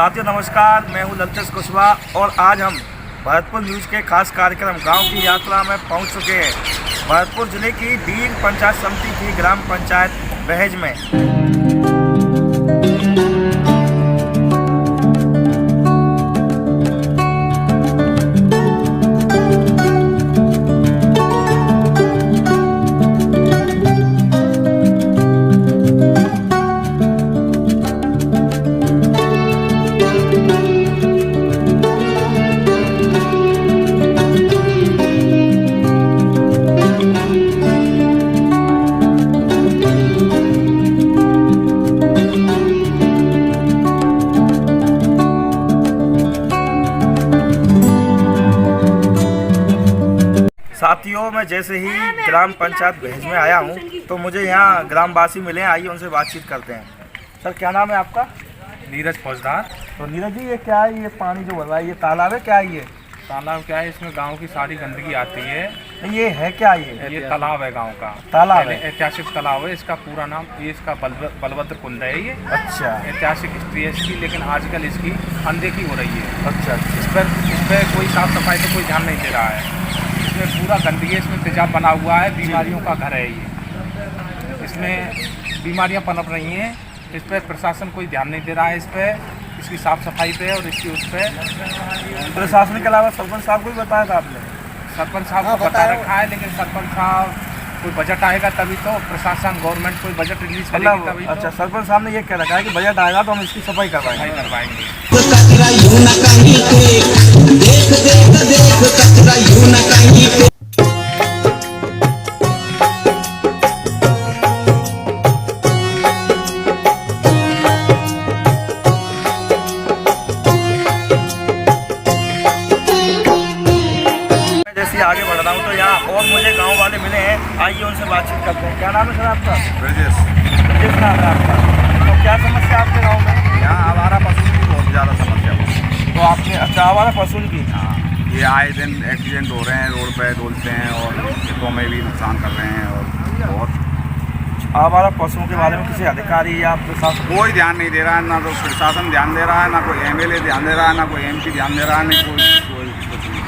साथियों नमस्कार, मैं हूं ललितेश कुशवाहा और आज हम भरतपुर न्यूज़ के खास कार्यक्रम गांव की यात्रा में पहुंच चुके हैं। भरतपुर जिले की डीग पंचायत समिति की ग्राम पंचायत बहेज में। साथियों, मैं जैसे ही ग्राम पंचायत बहेज में आया हूं तो मुझे यहाँ ग्रामवासी मिले हैं। आइए उनसे बातचीत करते हैं। सर, क्या नाम है आपका? नीरज फौजदार। तो नीरज जी, ये क्या है? ये पानी जो भर रहा है, ये तालाब है क्या? ये तालाब क्या है? इसमें गांव की सारी गंदगी आती है। ये है क्या? ये तालाब है गांव का। तालाब है? ऐतिहासिक तालाब है। इसका पूरा नाम इसका बलभद्र कुंड है। ये अच्छा, ऐतिहासिक हिस्ट्री है इसकी, लेकिन आजकल इसकी अनदेखी हो रही है। अच्छा। इस पर कोई साफ सफाई पे कोई ध्यान नहीं दे रहा है। इसमें पूरा गंदगी है, इसमें तेजाब बना हुआ है, बीमारियों का घर है ये। इसमें बीमारियां पनप रही हैं। इस पर प्रशासन कोई ध्यान नहीं दे रहा है। इस पर, इसकी साफ सफाई पे और इसकी उस पर। प्रशासन के अलावा सरपंच साहब को भी बताया था आपने? सरपंच साहब को बता रखा है, लेकिन सरपंच साहब कोई बजट आएगा तभी तो प्रशासन गवर्नमेंट कोई बजट रिलीज करेगी तभी। अच्छा, सरपंच साहब ने ये कह रखा है कि बजट आएगा तो हम इसकी सफाई करवाएंगे। जैसे आगे बढ़ रहा हूँ तो यहाँ और मुझे गांव वाले मिले हैं। आइए उनसे बातचीत करते हैं। क्या नाम है सर आपका? ब्रजेश। ब्रजेश नाम है आपका। तो क्या समस्या आपके गांव में? यहाँ आवारा पशु की बहुत ज़्यादा समस्या है। तो आपने, अच्छा, आवारा पशु की? हाँ, ये आए दिन एक्सीडेंट हो रहे हैं, रोड पे डोलते हैं और खेतों में भी नुकसान कर रहे हैं और बहुत। आवारा पशुओं के बारे में किसी अधिकारी या प्रशासन कोई ध्यान नहीं दे रहा है। ना तो प्रशासन ध्यान दे रहा है, ना कोई एमएलए ध्यान दे रहा है, ना कोई एमपी ध्यान दे रहा है, नहीं कोई कुछ नहीं।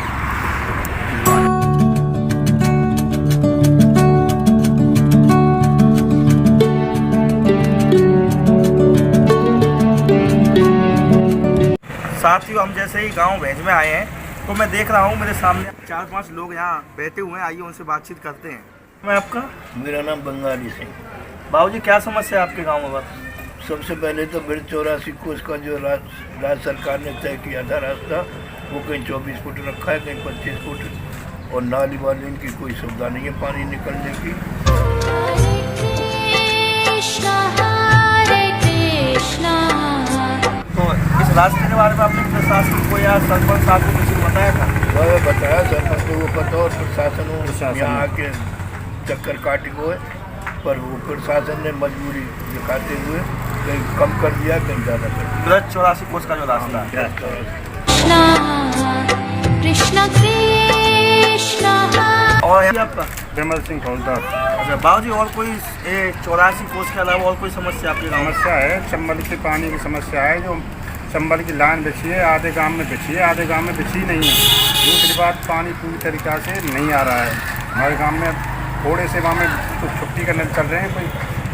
साथियों, हम जैसे ही गांव भेज में आए हैं तो मैं देख रहा हूं मेरे सामने 4-5 लोग यहाँ बैठे हुए हैं। आइए उनसे बातचीत करते हैं। मैं आपका? मेरा नाम बंगाली सिंह। बाबूजी, क्या समस्या है आपके गांव में? बस सबसे पहले तो ब्रिज 84 कोस का जो राज्य सरकार ने तय किया था रास्ता, वो कहीं 24 फुट रखा है, कहीं 25 फुट, और नाली वाली इनकी कोई सुविधा नहीं है पानी निकलने की। तो इस रास्ते के बारे में आपने प्रशासन को या सरपंच साहब को किसी को बताया था? मैं बताया सरपंच को, वो पता, और प्रशासन यहाँ आके चक्कर काटी हुए, पर वो प्रशासन ने मजबूरी दिखाते हुए कहीं कम कर दिया, कहीं ज़्यादा कर दिया। ब्रिज 84 कोस का जो रास्ता है। और ये आपका? विमल सिंह फौजदार। अच्छा बाबूजी, और कोई 84 कोस के अलावा और कोई समस्या आपके गाँव में? समस्या है चंबल की पानी की समस्या है। जो चंबल की लाइन बिछी है, आधे गांव में बिछी है, आधे गांव में बिछी नहीं है। दूसरी बात, पानी पूरी तरीक़ा से नहीं आ रहा है हमारे गांव में। थोड़े से गांव में कुछ छुट्टी करने चल रहे हैं, कोई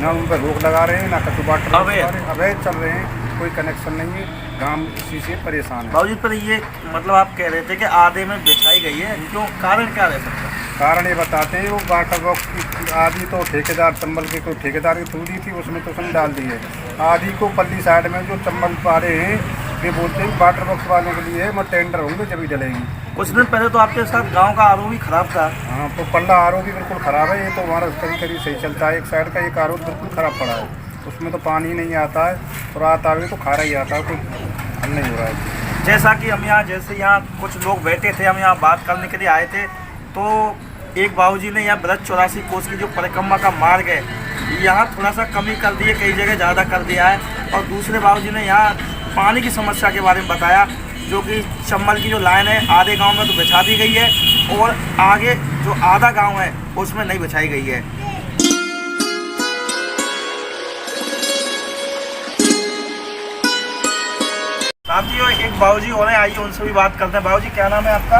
ना उन पर रोक लगा रहे हैं, ना कचू वाटर अवैध चल रहे हैं, कोई कनेक्शन नहीं है। गांव इसी से परेशान है। बाबूजी, पर ये मतलब आप कह रहे थे कि आधे में बिछाई गई है, क्यों? कारण क्या रह सकता है? कारण ये बताते हैं, वो वाटर बॉक्स की आधी तो ठेकेदार चंबल के कोई ठेकेदार की थ्रू दी थी, उसमें तो उसने डाल दी है। आधी को पल्ली साइड में जो चंबल वाले हैं वे बोलते हैं वाटर बॉक्स वालों के लिए मैं टेंडर होंगे जब ही डलेंगी। कुछ दिन पहले तो आपके साथ गांव का आरओ भी खराब था। हाँ, तो पल्ला आरओ भी बिल्कुल ख़राब है। ये तो हमारा करीब सही चलता है। एक साइड का एक आरओ बिल्कुल ख़राब पड़ा है, उसमें तो पानी नहीं आता है, और आता भी तो खारा ही आता है, कोई हल नहीं हो रहा है। जैसा कि हम यहाँ, जैसे यहाँ कुछ लोग बैठे थे, हम यहाँ बात करने के लिए आए थे, तो एक बाबूजी ने यहाँ ब्रिज 84 कोस की जो परिक्रमा का मार्ग है यहाँ थोड़ा सा कमी कर दी है, कई जगह ज़्यादा कर दिया है। और दूसरे बाबूजी ने यहाँ पानी की समस्या के बारे में बताया, जो कि चंबल की जो लाइन है आधे गांव में तो बिछा दी गई है और आगे जो आधा गांव है उसमें नहीं बिछाई गई है। साथियों एक बाबूजी हो रहे हैं, आइए उनसे भी बात करते हैं। बाबूजी क्या नाम है आपका?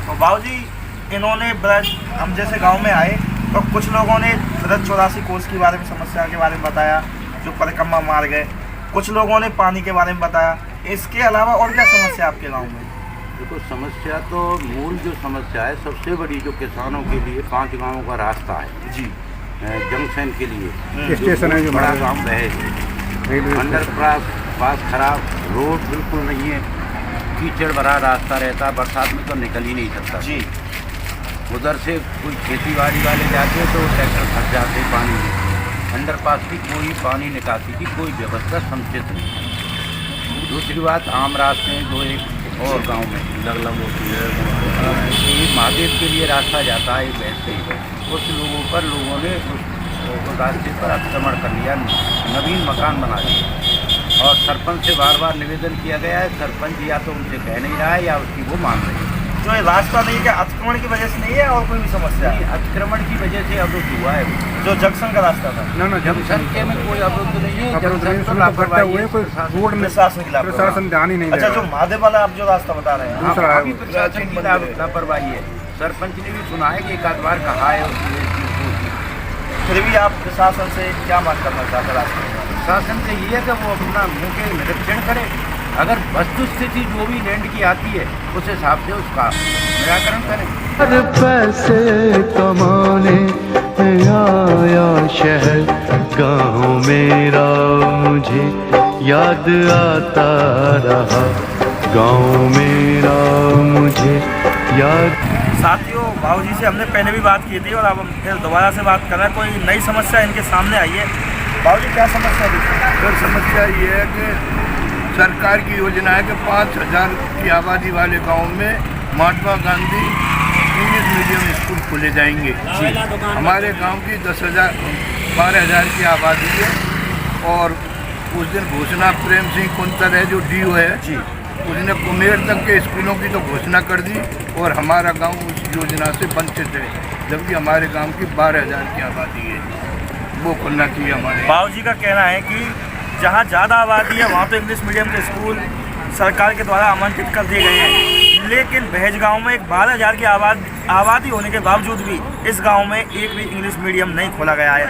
तो बाबूजी इन्होंने ब्रज, हम जैसे गांव में आए तो कुछ लोगों ने ब्रज 84 कोस के बारे में, समस्या के बारे में बताया, जो परिक्रमा मार्ग है। कुछ लोगों ने पानी के बारे में बताया। इसके अलावा और क्या समस्या आपके गांव में? देखो, समस्या तो मूल जो समस्या है सबसे बड़ी, जो किसानों के लिए 5 गांवों का रास्ता है जी, जंक्शन के लिए स्टेशन है जो बड़ा हमारा गांव है, अंडर पास खराब, रोड बिल्कुल नहीं है, कीचड़ भरा रास्ता रहता है, बरसात में तो निकल ही नहीं सकता जी। उधर से कोई खेती बाड़ी वाले जाते तो ट्रैक्टर फंस जाते पानी में। अंडरपास की कोई पानी निकासी की कोई व्यवस्था समुचित नहीं। दूसरी बात, आम रास्ते हैं जो एक और गांव में लगलम होती है, एक महादेव के लिए रास्ता जाता है वैसे ही, कुछ लोगों ने उस रास्ते पर अतिक्रमण कर लिया, नवीन मकान बना दिया और सरपंच से बार बार निवेदन किया गया है। सरपंच या तो उनसे कह नहीं रहा है या उसकी वो मान रही है। जो ये रास्ता नहीं है, अतिक्रमण की वजह से नहीं है और कोई भी समस्या है? अतिक्रमण की वजह से अवरुद्ध हुआ है। जो जंक्शन का रास्ता था, ना जंक्शन के में कोई अवरुद्ध नहीं है, जंक्शन तो रोड लापरवाही है, में प्रशासन की लापरवाही। प्रशासन ध्यान ही नहीं दे अच्छा, रहा। जो महादेव वाला आप जो रास्ता बता रहे हैं, दूसरा है अभी वो। प्रशासन की लापरवाही है। सरपंच ने भी सुना है कि एक आध बार कहा है फिर भी आप प्रशासन से क्या मांग करना चाहते हैं रास्ते में? प्रशासन से ये है कि वो अपना मुँह के निरीक्षण करे, अगर वस्तु स्थिति जो भी लैंड की आती है उस हिसाब से उसका निराकरण करें। हर पैसे कमाने आया शहर, गाँव मेरा मुझे याद आता रहा, गाँव मेरा मुझे याद। साथियों, बाबूजी से हमने पहले भी बात की थी और अब हम फिर दोबारा से बात कर रहे हैं। कोई नई समस्या इनके सामने आई है। बाबूजी क्या समस्या थी? सर, समस्या ये है कि सरकार की योजना है कि 5000 की आबादी वाले गांव में Mahatma Gandhi English medium school खोले जाएंगे। हमारे गांव की 12,000 की आबादी है और उस दिन घोषणा प्रेम सिंह कुंतर है जो डीओ है जी, उसने कुमेर तक के स्कूलों की तो घोषणा कर दी और हमारा गांव उस योजना से वंचित है, जबकि हमारे गांव की 12,000 की आबादी है, वो खुलना चाहिए हमारे। बाबूजी का कहना है कि जहाँ ज़्यादा आबादी है वहाँ तो इंग्लिश मीडियम के स्कूल सरकार के द्वारा आमंत्रित कर दिए गए हैं, लेकिन बहेज गांव में एक 12,000 की आबादी होने के बावजूद भी इस गांव में एक भी इंग्लिश मीडियम नहीं खोला गया है।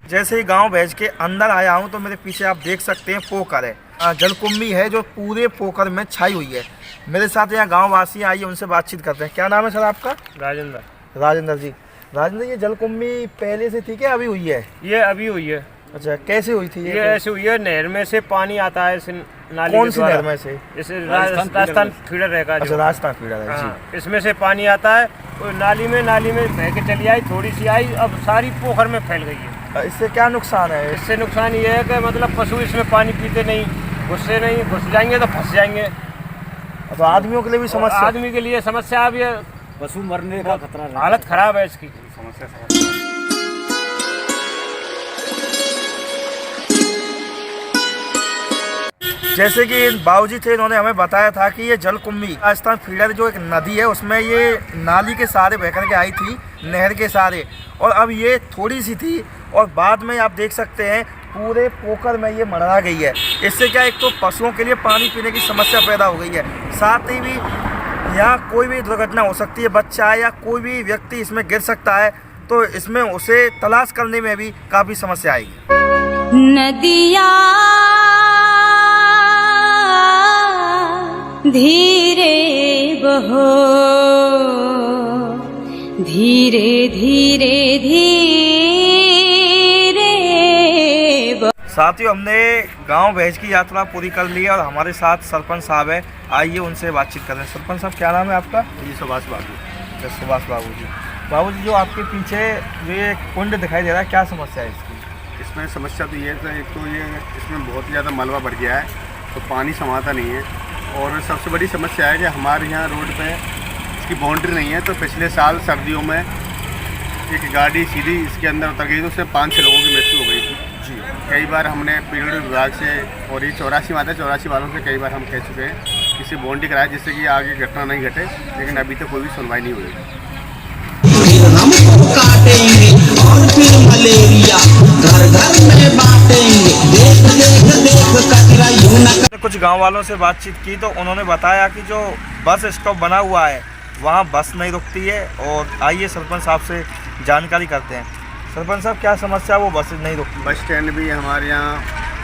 जैसे ही गांव भैज के अंदर आया हूं तो मेरे पीछे आप देख सकते हैं पोखर है, जलकुंभी है जो पूरे पोखर में छाई हुई है। मेरे साथ यहाँ गांव वासी आइए उनसे बातचीत करते हैं। क्या नाम है सर आपका? राजेंद्र जी। राजेंद्र, ये जलकुंभी पहले से थी क्या अभी हुई है? ये अभी हुई है। अच्छा, कैसे हुई थी ये ऐसे हुई है, नहर में से पानी आता है, नाली कौन सी नहर में से? जैसे राजस्थान फीडर रहेगा। अच्छा, राजस्थान फीडर है जी। हाँ, इसमें से पानी आता है और नाली में बह के चली आई, थोड़ी सी आई, अब सारी पोखर में फैल गई है। इससे क्या नुकसान है? इससे नुकसान ये है कि मतलब पशु इसमें पानी पीते नहीं, घुस जाएंगे तो फंस जाएंगे। तो आदमियों के लिए भी समस्या? आदमी के लिए समस्या, अब ये पशु मरने का खतरा, हालत खराब है इसकी। जैसे कि बाबूजी थे, इन्होंने हमें बताया था कि ये जलकुंभी राजस्थान फीडर जो एक नदी है उसमें ये नाली के सहारे बह करके आई थी, नहर के सहारे, और अब ये थोड़ी सी थी और बाद में आप देख सकते हैं पूरे पोखर में ये मरा गई है। इससे क्या, एक तो पशुओं के लिए पानी पीने की समस्या पैदा हो गई है, साथ ही भी यहाँ कोई भी दुर्घटना हो सकती है, बच्चा या कोई भी व्यक्ति इसमें गिर सकता है, तो इसमें उसे तलाश करने में भी काफ़ी समस्या आएगी। नदिया धीरे बहो, धीरे धीरे धीरे बहो। साथियों, हमने गांव भैज की यात्रा पूरी कर ली है और हमारे साथ सरपंच साहब है, आइए उनसे बातचीत करें। सरपंच साहब, क्या नाम है आपका? जी, सुभाष बाबू। अच्छा, सुभाष बाबू जी। बाबू जी, जो आपके पीछे जो ये कुंड दिखाई दे रहा है, क्या समस्या है इसकी? इसमें समस्या तो ये है, एक तो ये इसमें बहुत ज़्यादा मलबा बढ़ गया है तो पानी समाता नहीं है, और सबसे बड़ी समस्या है कि हमारे यहाँ रोड पे इसकी बाउंड्री नहीं है। तो पिछले साल सर्दियों में एक गाड़ी सीधी इसके अंदर उतर गई तो उसमें 5-6 लोगों की मृत्यु हो गई थी जी। कई बार हमने पीडब्ल्यूडी विभाग से और ये 84 वालों से कई बार हम कह चुके हैं किसी बॉन्डी कराए जिससे कि आगे घटना नहीं घटे, लेकिन अभी तक कोई भी सुनवाई नहीं हुई। हमको काटेंगे और फिर मलेरिया घर घर में बांटेंगे, देख देख देख कचरा यूं न। कुछ गांव वालों से बातचीत की तो उन्होंने बताया कि जो बस स्टॉप बना हुआ है वहाँ बस नहीं रुकती है। और आइए सरपंच साहब से जानकारी करते हैं। सरपंच साहब, क्या समस्या वो बस नहीं रुकती? बस स्टैंड भी हमारे यहाँ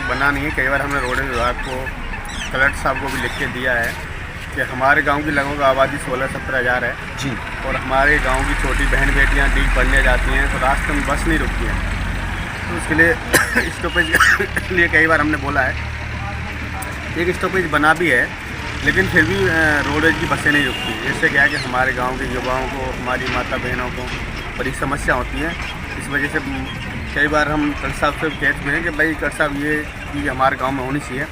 बना नहीं है। कई बार हमने रोड विभाग को, कलेक्टर साहब को भी लिख के दिया है कि हमारे गांव की लगभग आबादी 16-17 हज़ार है जी, और हमारे गांव की छोटी बहन बेटियां डीग पढ़ने जाती हैं तो रास्ते में बस नहीं रुकती हैं। तो उसके लिए स्टॉपेज के लिए कई बार हमने बोला है, एक स्टॉपेज बना भी है, लेकिन फिर भी रोडवेज की बसें नहीं रुकती। इससे क्या है कि हमारे गांव के युवाओं को, हमारी माता बहनों को बड़ी समस्या होती है। इस वजह से कई बार हम कलेक्टर साहब से कहते हैं कि भाई कलेक्टर साहब ये चीज़ हमारे गांव में होनी चाहिए।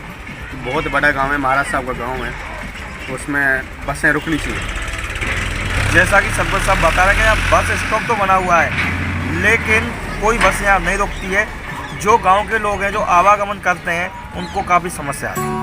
बहुत बड़ा गांव है, महाराज साहब का गांव है, तो उसमें बसें रुकनी चाहिए। जैसा कि सरपंच साहब बता रहे हैं, यहाँ बस स्टॉप तो बना हुआ है लेकिन कोई बस यहाँ नहीं रुकती है। जो गांव के लोग हैं जो आवागमन करते हैं उनको काफ़ी समस्या है।